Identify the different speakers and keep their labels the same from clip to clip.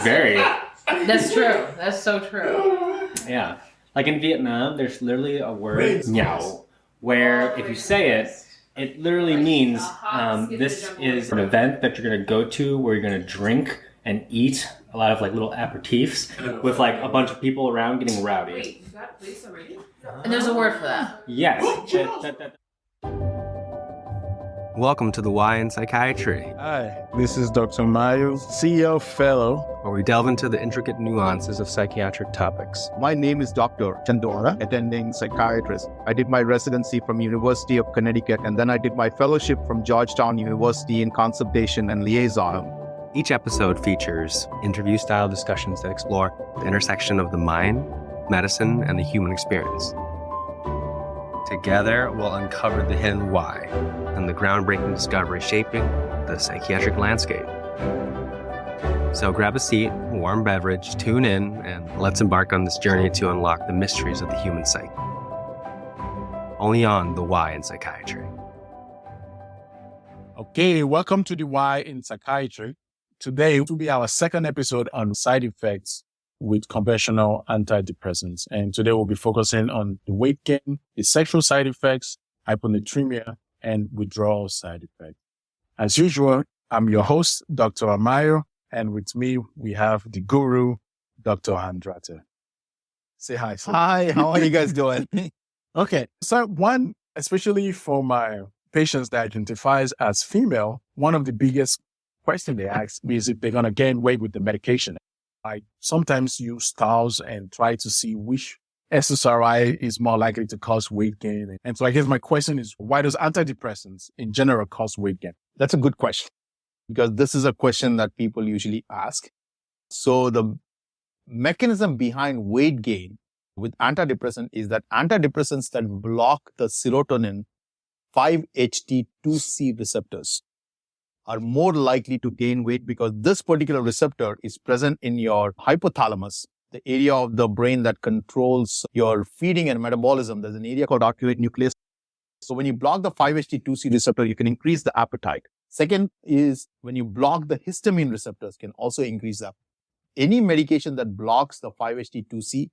Speaker 1: Very.
Speaker 2: That's true. That's so true.
Speaker 1: Yeah. Like in Vietnam, there's literally a word, meow, where if you say it, it literally means this is an event that you're going to go to where you're going to drink and eat a lot of like little aperitifs with like a bunch of people around getting rowdy.
Speaker 2: Wait, you got this already? And there's a word for that.
Speaker 1: Yes.
Speaker 3: Welcome to The Why in Psychiatry,
Speaker 4: Hi, this is Dr. Mayo, CEO Fellow,
Speaker 3: where we delve into the intricate nuances of psychiatric topics.
Speaker 5: My name is Dr. Chandora, attending psychiatrist. I did my residency from University of Connecticut, and then I did my fellowship from Georgetown University in consultation and liaison.
Speaker 3: Each episode features interview-style discussions that explore the intersection of the mind, medicine, and the human experience. Together, we'll uncover the hidden why and the groundbreaking discovery shaping the psychiatric landscape. So grab a seat, warm beverage, tune in, and let's embark on this journey to unlock the mysteries of the human psyche. Only on The Why in Psychiatry.
Speaker 4: Okay, welcome to The Why in Psychiatry. Today will be our second episode on side effects with conventional antidepressants. And today we'll be focusing on the weight gain, the sexual side effects, hyponatremia, and withdrawal side effects. As usual, I'm your host, Dr. Amayo, and with me, we have the guru, Dr. Andrate. Say hi. Sir.
Speaker 5: Hi, how are you guys doing?
Speaker 4: Okay, so one, especially for my patients that identifies as female, one of the biggest questions they ask me is if they're going to gain weight with the medication. I sometimes use styles and try to see which SSRI is more likely to cause weight gain. And so I guess my question is, why does antidepressants in general cause weight gain?
Speaker 5: That's a good question, because this is a question that people usually ask. So the mechanism behind weight gain with antidepressant is that antidepressants that block the serotonin 5-HT2C receptors are more likely to gain weight because this particular receptor is present in your hypothalamus, the area of the brain that controls your feeding and metabolism. There's an area called arcuate nucleus. So when you block the 5-HT2C receptor, you can increase the appetite. Second is when you block the histamine receptors, can also increase that. Any medication that blocks the 5-HT2C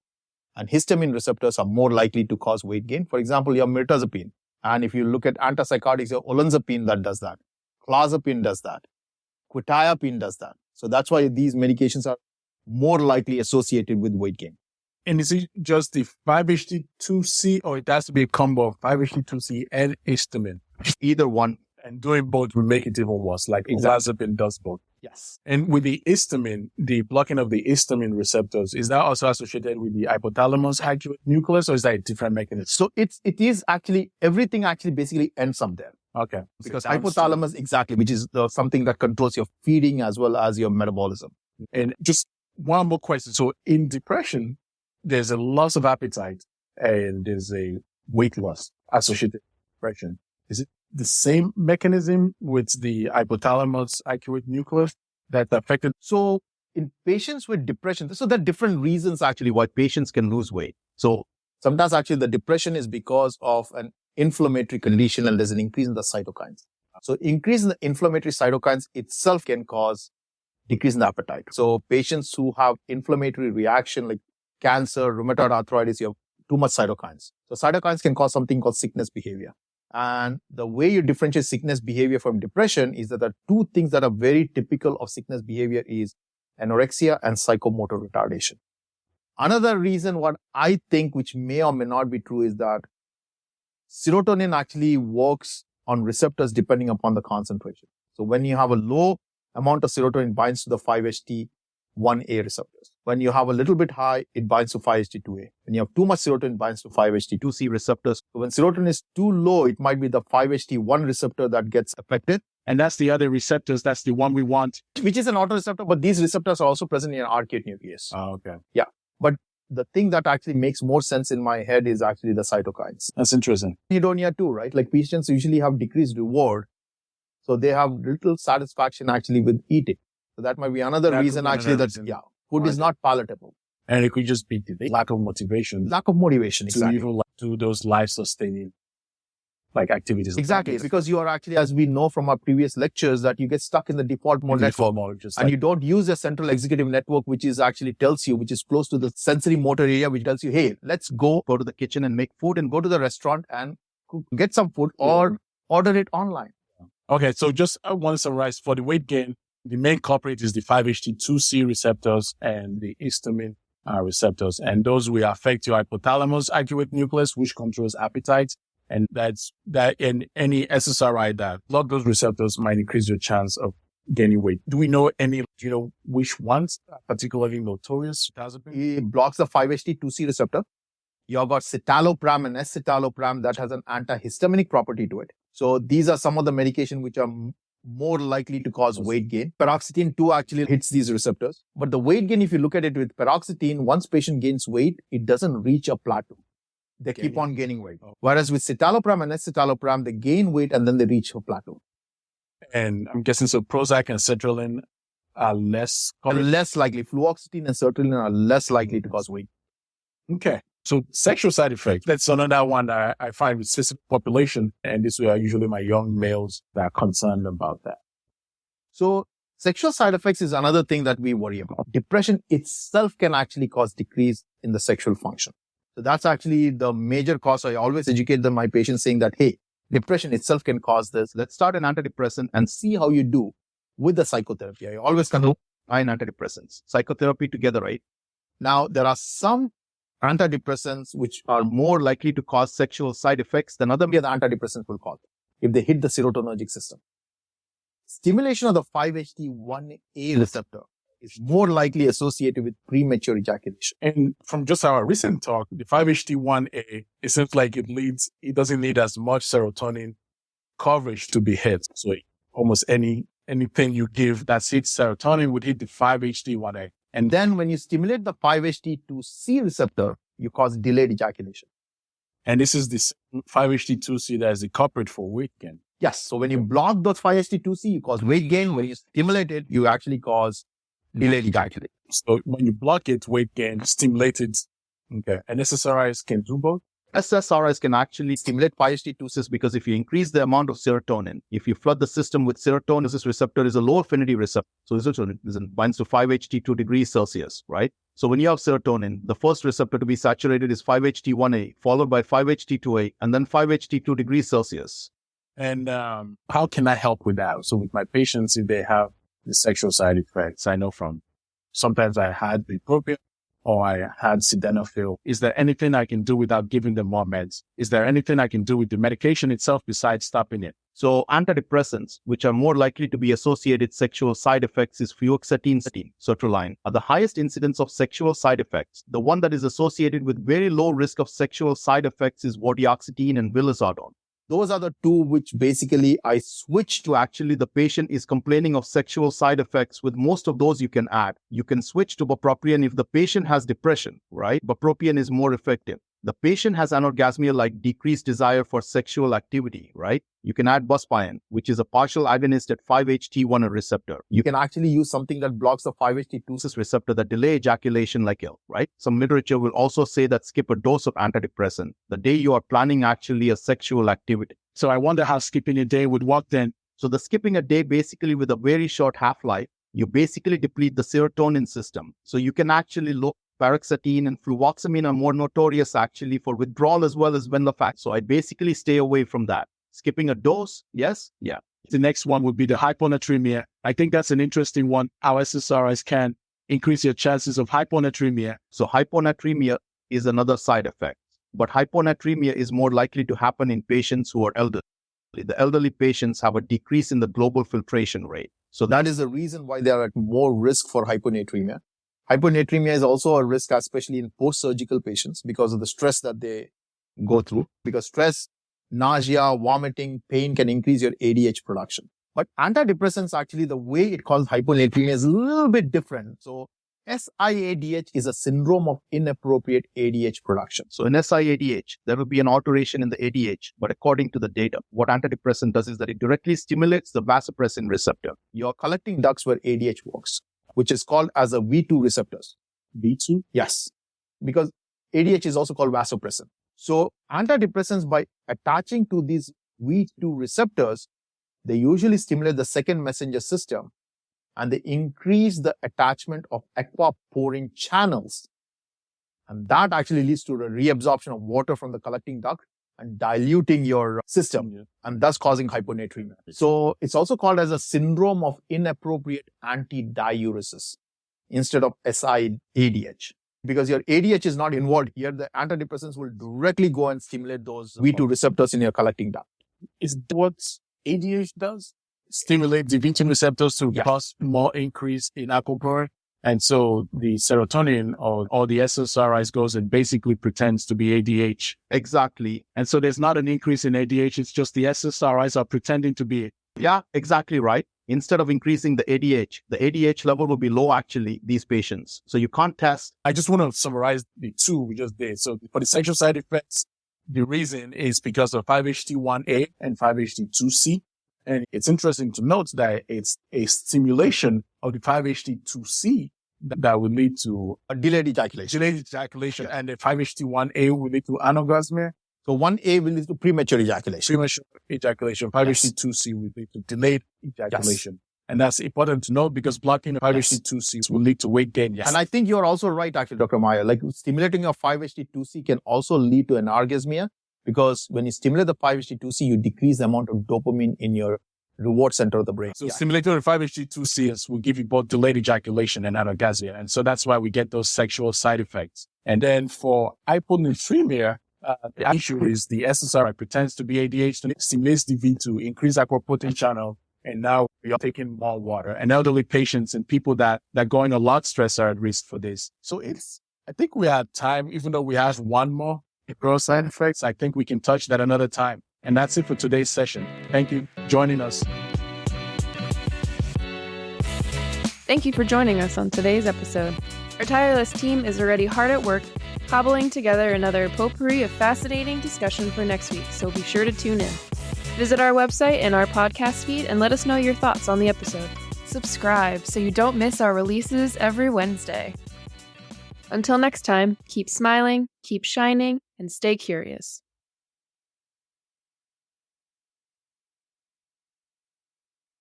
Speaker 5: and histamine receptors are more likely to cause weight gain. For example, your mirtazapine. And if you look at antipsychotics, your olanzapine that does that. Clozapine does that. Quetiapine does that. So that's why these medications are more likely associated with weight gain.
Speaker 4: And is it just the 5-HT2C or it has to be a combo of 5-HT2C and histamine?
Speaker 5: Either one.
Speaker 4: And doing both will make it even worse, like clozapine does both.
Speaker 5: Yes.
Speaker 4: And with the histamine, the blocking of the histamine receptors, is that also associated with the hypothalamus arcuate nucleus, or is that a different mechanism?
Speaker 5: So it is actually, everything actually basically ends up there.
Speaker 4: Okay.
Speaker 5: Because hypothalamus, exactly, which is something that controls your feeding as well as your metabolism.
Speaker 4: And just one more question. So in depression, there's a loss of appetite and there's a weight loss associated with depression. Is it the same mechanism with the hypothalamus arcuate nucleus that's affected?
Speaker 5: So in patients with depression, so there are different reasons actually why patients can lose weight. So sometimes actually the depression is because of an inflammatory condition and there's an increase in the cytokines. So increase in the inflammatory cytokines itself can cause decrease in the appetite. So patients who have inflammatory reaction like cancer, rheumatoid arthritis, you have too much cytokines. So cytokines can cause something called sickness behavior. And the way you differentiate sickness behavior from depression is that there are two things that are very typical of sickness behavior is anorexia and psychomotor retardation. Another reason what I think, which may or may not be true, is that serotonin actually works on receptors depending upon the concentration. So when you have a low amount of serotonin, it binds to the 5-HT1A receptors. When you have a little bit high, it binds to 5-HT2A. When you have too much serotonin, it binds to 5-HT2C receptors. So when serotonin is too low, it might be the 5-HT1 receptor that gets affected.
Speaker 4: And that's the other receptors. That's the one we want.
Speaker 5: Which is an autoreceptor, but these receptors are also present in an arcuate nucleus.
Speaker 4: Oh, okay.
Speaker 5: Yeah. But the thing that actually makes more sense in my head is actually the cytokines.
Speaker 4: That's interesting.
Speaker 5: Hedonia too, right? Like patients usually have decreased reward. So they have little satisfaction actually with eating. So that might be another reason actually that, food is not palatable.
Speaker 4: And it could just be the lack of motivation.
Speaker 5: Lack of motivation, exactly.
Speaker 4: To even do those life-sustaining like activities.
Speaker 5: Exactly. Because you are actually, as we know from our previous lectures, that you get stuck in the default mode network. And you don't use the central executive network, which is actually tells you, which is close to the sensory motor area, which tells you, hey, let's go to the kitchen and make food and go to the restaurant and get some food or order it online.
Speaker 4: Okay. So just I want to summarize for the weight gain. The main culprit is the 5-HT2C receptors and the histamine receptors. And those will affect your hypothalamus activate nucleus, which controls appetite. And that in any SSRI that block those receptors might increase your chance of gaining weight. Do we know which ones are particularly notorious?
Speaker 5: It blocks the 5-HT2C receptor. You've got citalopram and escitalopram that has an antihistaminic property to it. So these are some of the medication which are more likely to cause weight gain. Paroxetine 2 actually hits these receptors. But the weight gain, if you look at it with paroxetine, once patient gains weight, it doesn't reach a plateau. They keep on gaining weight. Whereas with citalopram and escitalopram, they gain weight and then they reach a plateau.
Speaker 4: And I'm guessing so Prozac and sertraline are less
Speaker 5: likely. Fluoxetine and sertraline are less likely to cause weight.
Speaker 4: Okay. So sexual side effects, that's another one that I find with specific population. And this are usually my young males that are concerned about that.
Speaker 5: So sexual side effects is another thing that we worry about. Depression itself can actually cause decrease in the sexual function. So that's actually the major cause. I always educate my patients saying that, hey, depression itself can cause this. Let's start an antidepressant and see how you do with the psychotherapy. I always combine antidepressants, psychotherapy together, right? Now, there are some antidepressants which are more likely to cause sexual side effects than other antidepressants will cause if they hit the serotonergic system. Stimulation of the 5-HT1A receptor is more likely associated with premature ejaculation.
Speaker 4: And from just our recent talk, the 5-HT1A, it seems like it doesn't need as much serotonin coverage to be hit. So almost anything you give that hits serotonin would hit the 5-HT1A.
Speaker 5: And then when you stimulate the 5-HT2C receptor, you cause delayed ejaculation.
Speaker 4: And this is the 5-HT2C that is the culprit for weight gain.
Speaker 5: Yes. So when you block those 5-HT2C, you cause weight gain. When you stimulate it, you actually cause delayed ejaculation.
Speaker 4: So when you block it, weight gain, stimulate it. Okay. And SSRIs can do both?
Speaker 5: SSRIs can actually stimulate 5-HT2C because if you increase the amount of serotonin, if you flood the system with serotonin, this receptor is a low affinity receptor. So serotonin binds to 5-HT2 degrees Celsius, right? So when you have serotonin, the first receptor to be saturated is 5-HT1A, followed by 5-HT2A, and then 5-HT2 degrees Celsius.
Speaker 4: And how can I help with that? So with my patients, if they have the sexual side effects, I know from sometimes I had bupropion or I had sildenafil. Is there anything I can do without giving them more meds? Is there anything I can do with the medication itself besides stopping it? So antidepressants, which are more likely to be associated sexual side effects, is fluoxetine, sertraline, are the highest incidence of sexual side effects. The one that is associated with very low risk of sexual side effects is vortioxetine and vilazodone. Those are the two which basically I switch to. Actually, the patient is complaining of sexual side effects. With most of those, you can add. You can switch to bupropion if the patient has depression, right? Bupropion is more effective. The patient has anorgasmia, like decreased desire for sexual activity, right? You can add buspirone, which is a partial agonist at 5-HT1 receptor. You can actually use something that blocks the 5-HT2 receptor that delay ejaculation like ill, right? Some literature will also say that skip a dose of antidepressant the day you are planning actually a sexual activity. So I wonder how skipping a day would work then.
Speaker 5: So the skipping a day, basically with a very short half-life, you basically deplete the serotonin system. So you can actually look. Paroxetine and fluvoxamine are more notorious actually for withdrawal as well as venlafaxine. So I basically stay away from that. Skipping a dose, yes, yeah.
Speaker 4: The next one would be the hyponatremia. I think that's an interesting one. How SSRIs can increase your chances of hyponatremia.
Speaker 5: So hyponatremia is another side effect, but hyponatremia is more likely to happen in patients who are elderly. The elderly patients have a decrease in the global filtration rate. So that is the reason why they are at more risk for hyponatremia. Hyponatremia is also a risk, especially in post-surgical patients, because of the stress that they go through. Because stress, nausea, vomiting, pain can increase your ADH production. But antidepressants, actually, the way it causes hyponatremia is a little bit different. So SIADH is a syndrome of inappropriate ADH production. So in SIADH, there will be an alteration in the ADH. But according to the data, what antidepressant does is that it directly stimulates the vasopressin receptor. You're collecting ducts where ADH works, which is called as a V2 receptors.
Speaker 4: V2?
Speaker 5: Yes. Because ADH is also called vasopressin. So antidepressants, by attaching to these V2 receptors, they usually stimulate the second messenger system and they increase the attachment of aquaporin channels. And that actually leads to the reabsorption of water from the collecting duct and diluting your system and thus causing hyponatremia. So it's also called as a syndrome of inappropriate antidiuresis instead of SIADH. Because your ADH is not involved here, the antidepressants will directly go and stimulate those V2 receptors in your collecting duct.
Speaker 4: Is that what ADH does? Stimulate the V2 receptors to cause more increase in aquaporin. And so the serotonin or the SSRIs goes and basically pretends to be ADH.
Speaker 5: Exactly.
Speaker 4: And so there's not an increase in ADH. It's just the SSRIs are pretending to be it.
Speaker 5: Yeah, exactly right. Instead of increasing the ADH level will be low actually, these patients. So you can't test.
Speaker 4: I just want to summarize the two we just did. So for the sexual side effects, the reason is because of 5-HT1A and 5-HT2C. And it's interesting to note that it's a stimulation of the 5-HT2C that will lead to
Speaker 5: a delayed ejaculation.
Speaker 4: And the 5-HT1A will lead to anorgasmia.
Speaker 5: So 1A will lead to premature ejaculation.
Speaker 4: 5-HT2C will lead to delayed ejaculation. Yes. And that's important to note because blocking the 5-HT2C will lead to weight gain. Yes.
Speaker 5: And I think you're also right, actually, Dr. Maya. Like stimulating your 5-HT2C can also lead to anorgasmia because when you stimulate the 5-HT2C, you decrease the amount of dopamine in your reward center of the brain.
Speaker 4: So stimulating the 5-HT2C will give you both delayed ejaculation and anorgasmia. And so that's why we get those sexual side effects. And then for hyponatremia, the issue is the SSRI pretends to be ADH, and it stimulates the V2, increase aquaporin channel, and now we are taking more water. And elderly patients and people that go in a lot of stress are at risk for this. So I think we have time, even though we have one more gross side effects, I think we can touch that another time. And that's it for today's session. Thank you for joining us.
Speaker 6: Thank you for joining us on today's episode. Our tireless team is already hard at work, cobbling together another potpourri of fascinating discussion for next week, so be sure to tune in. Visit our website and our podcast feed and let us know your thoughts on the episode. Subscribe so you don't miss our releases every Wednesday. Until next time, keep smiling, keep shining, and stay curious.